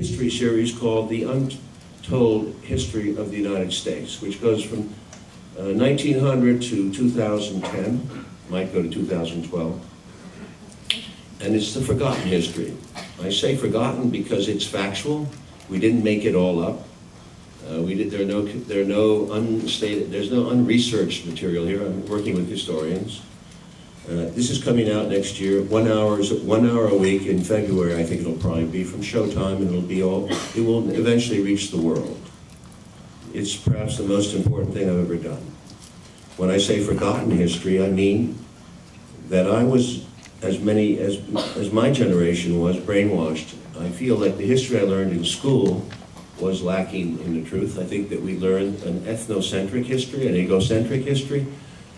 history series called the Untold History of the United States, which goes from 1900 to 2010, might go to 2012, and it's the forgotten history. I say forgotten because it's factual. We didn't make it all up. There's no unresearched material here. I'm working with historians. This is coming out next year, 1 hour a week in February. I think it'll probably be from Showtime, and it will eventually reach the world. It's perhaps the most important thing I've ever done. When I say forgotten history, I mean that I was, as my generation was, brainwashed. I feel like the history I learned in school was lacking in the truth. I think that we learned an ethnocentric history, an egocentric history,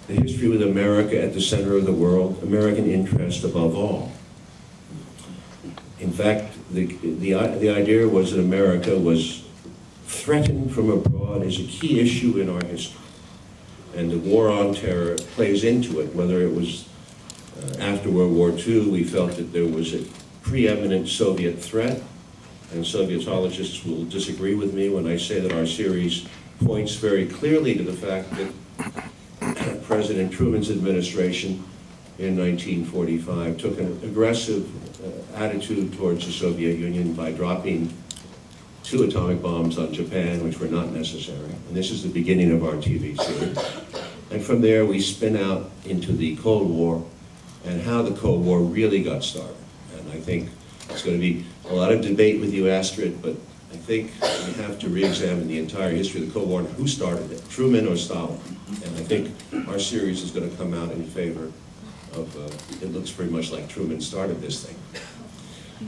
the history with America at the center of the world, American interest above all. In fact, the idea was that America was threatened from abroad as a key issue in our history. And the war on terror plays into it, whether it was after World War II, we felt that there was a preeminent Soviet threat, and Sovietologists will disagree with me when I say that our series points very clearly to the fact that President Truman's administration in 1945 took an aggressive attitude towards the Soviet Union by dropping 2 atomic bombs on Japan, which were not necessary. And this is the beginning of our TV series. And from there, we spin out into the Cold War and how the Cold War really got started. And I think it's going to be a lot of debate with you, Astrid, but I think we have to re-examine the entire history of the Cold War and who started it, Truman or Stalin. And I think our series is going to come out in favor of, it looks pretty much like Truman started this thing.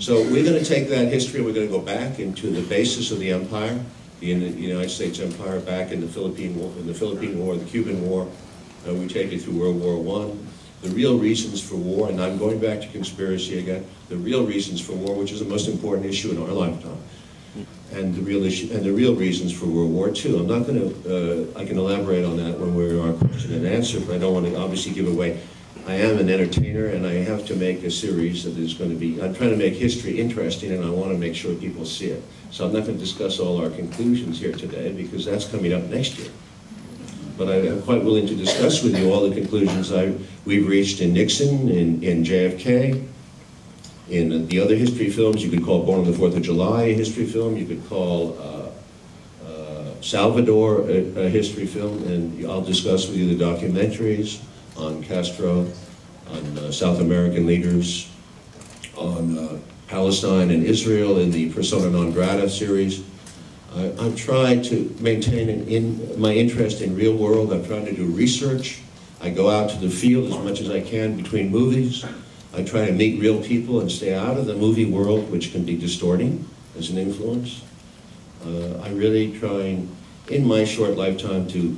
So we're going to take that history, we're going to go back into the basis of the empire, the United States Empire, back in the Philippine War, the Cuban War. We take it through World War I. The real reasons for war, and I'm going back to conspiracy again, the real reasons for war, which is the most important issue in our lifetime, and the real reasons for World War II. I'm not going to, I can elaborate on that when we're in our question and answer, but I don't want to obviously give away. I am an entertainer, and I have to make a series that is going to be, I'm trying to make history interesting, and I want to make sure people see it. So I'm not going to discuss all our conclusions here today, because that's coming up next year. But I'm quite willing to discuss with you all the conclusions we've reached in Nixon, in JFK, in the other history films. You could call Born on the 4th of July a history film. You could call Salvador a history film. And I'll discuss with you the documentaries on Castro, on South American leaders, on Palestine and Israel in the Persona non grata series. I've tried to maintain my interest in real world. I'm trying to do research. I go out to the field as much as I can between movies. I try to meet real people and stay out of the movie world, which can be distorting as an influence. I really try, in my short lifetime, to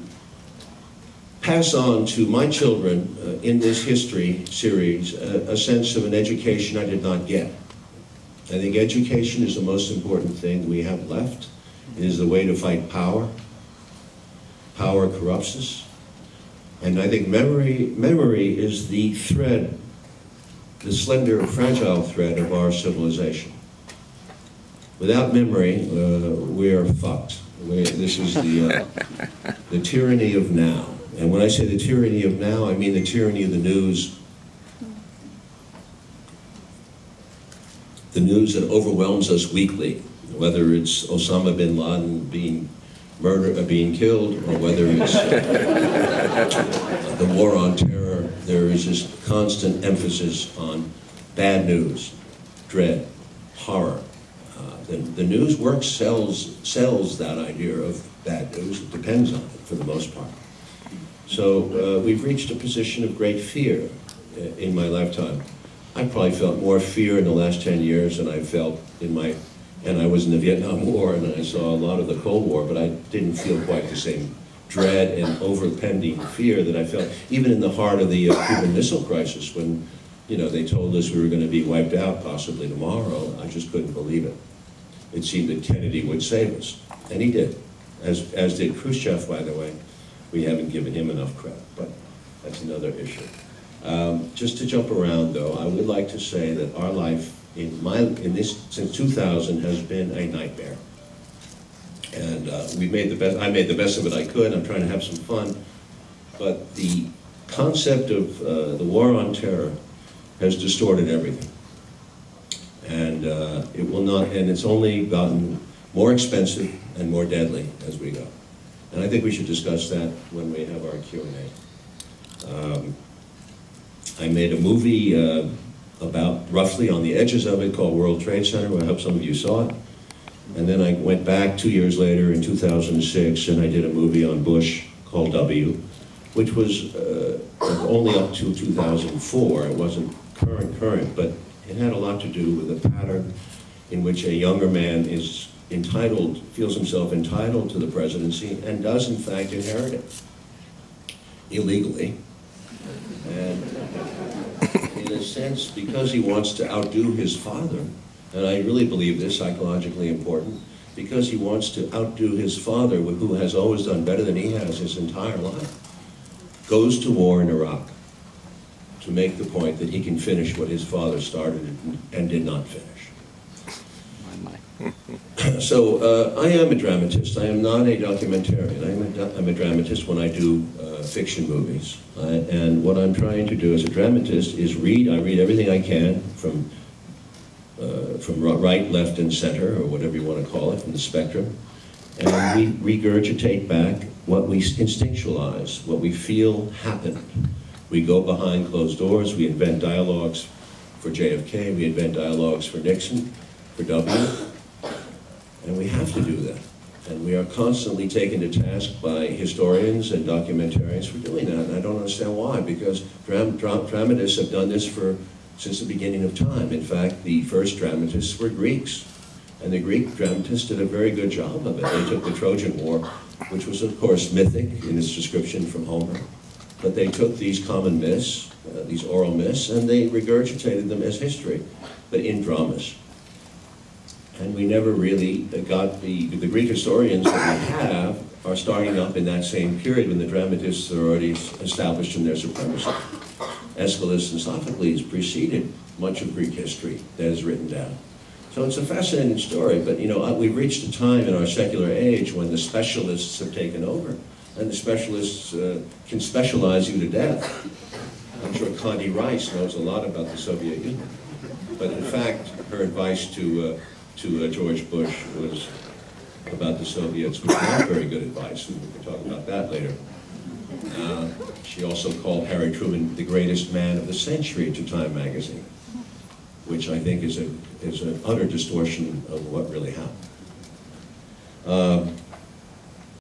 pass on to my children in this history series a sense of an education I did not get. I think education is the most important thing we have left. It is the way to fight power. Power corrupts us. And I think memory is the thread, the slender, fragile thread of our civilization. Without memory, we're fucked. This is the tyranny of now. And when I say the tyranny of now, I mean the tyranny of the news. The news that overwhelms us weekly. Whether it's Osama bin Laden being murdered, being killed, or whether it's the war on terror, there is this constant emphasis on bad news, dread, horror. The news work sells that idea of bad news. It depends on it for the most part. So we've reached a position of great fear in my lifetime. I probably felt more fear in the last 10 years than I felt in my. And I was in the Vietnam War, and I saw a lot of the Cold War, but I didn't feel quite the same dread and overpending fear that I felt, even in the heart of the Cuban Missile Crisis, when, you know, they told us we were going to be wiped out possibly tomorrow. I just couldn't believe it. It seemed that Kennedy would save us, and he did, as did Khrushchev, by the way. We haven't given him enough credit, but that's another issue. Just to jump around, though, I would like to say that our life since 2000 has been a nightmare. And we made the best. I made the best of it I could. I'm trying to have some fun, but the concept of the war on terror has distorted everything, and it will not. And it's only gotten more expensive and more deadly as we go. And I think we should discuss that when we have our Q&A. I made a movie about roughly on the edges of it called World Trade Center. I hope some of you saw it. And then I went back 2 years later in 2006 and I did a movie on Bush called W, which was only up to 2004. It wasn't current, but it had a lot to do with a pattern in which a younger man is entitled, feels himself entitled to the presidency and does in fact inherit it illegally. And in a sense, because he wants to outdo his father, and I really believe this, psychologically important, because he wants to outdo his father, who has always done better than he has his entire life, goes to war in Iraq to make the point that he can finish what his father started and did not finish. So I am a dramatist. I am not a documentarian. I'm a dramatist when I do fiction movies. And what I'm trying to do as a dramatist is read. I read everything I can from right, left, and center, or whatever you want to call it, from the spectrum. And we regurgitate back what we instinctualize, what we feel happened. We go behind closed doors. We invent dialogues for JFK. We invent dialogues for Nixon, for W. And we have to do that. And we are constantly taken to task by historians and documentarians for doing that. And I don't understand why, because dramatists have done this since the beginning of time. In fact, the first dramatists were Greeks. And the Greek dramatists did a very good job of it. They took the Trojan War, which was of course mythic in its description from Homer. But they took these common myths, these oral myths, and they regurgitated them as history, but in dramas. And we never really got the Greek historians that we have are starting up in that same period when the dramatists are already established in their supremacy. Aeschylus and Sophocles preceded much of Greek history that is written down. So it's a fascinating story, but you know, we've reached a time in our secular age when the specialists have taken over, and the specialists can specialize you to death. I'm sure Condi Rice knows a lot about the Soviet Union, but in fact, her advice to George Bush was about the Soviets was not very good advice, and we can talk about that later. She also called Harry Truman the greatest man of the century to Time magazine, which I think is an utter distortion of what really happened.